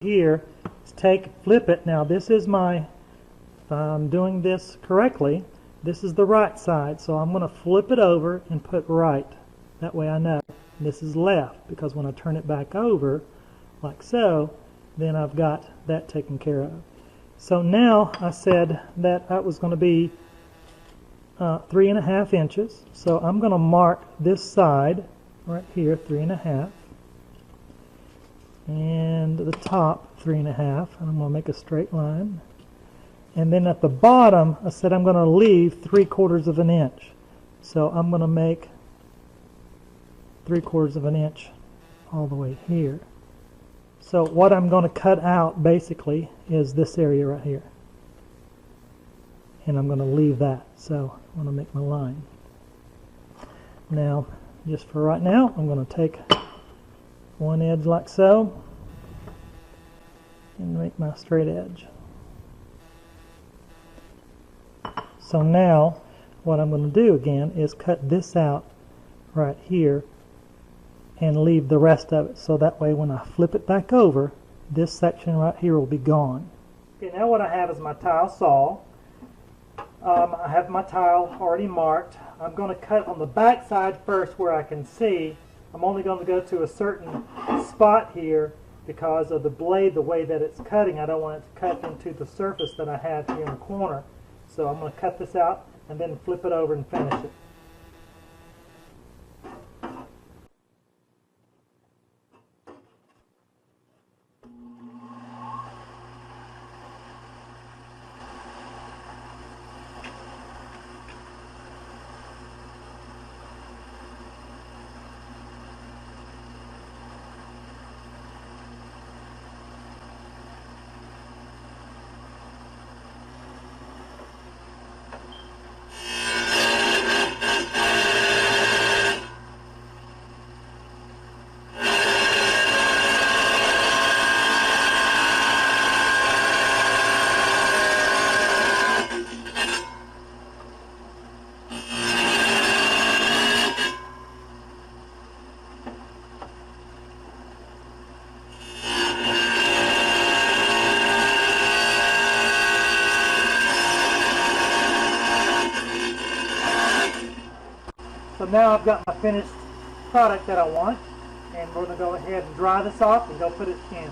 here is flip it. Now this is my, if I'm doing this correctly, this is the right side, so I'm going to flip it over and put right. That way I know this is left, because when I turn it back over like so, then I've got that taken care of. So now I said that was going to be 3.5 inches, so I'm going to mark this side right here 3.5, and the top 3.5, and I'm going to make a straight line. And then at the bottom I said I'm going to leave 3/4 of an inch, so I'm going to make 3/4 of an inch all the way here. So what I'm going to cut out basically is this area right here, and I'm going to leave that. So I'm going to make my line. Now, just for right now, I'm going to take one edge like so and make my straight edge. So now what I'm going to do again is cut this out right here and leave the rest of it, so that way when I flip it back over, this section right here will be gone. Okay, now what I have is my tile saw. I have my tile already marked. I'm going to cut on the back side first where I can see. I'm only going to go to a certain spot here because of the blade, the way that it's cutting. I don't want it to cut into the surface that I have here in the corner. So I'm going to cut this out and then flip it over and finish it. So now I've got my finished product that I want, and we're going to go ahead and dry this off and go put it in.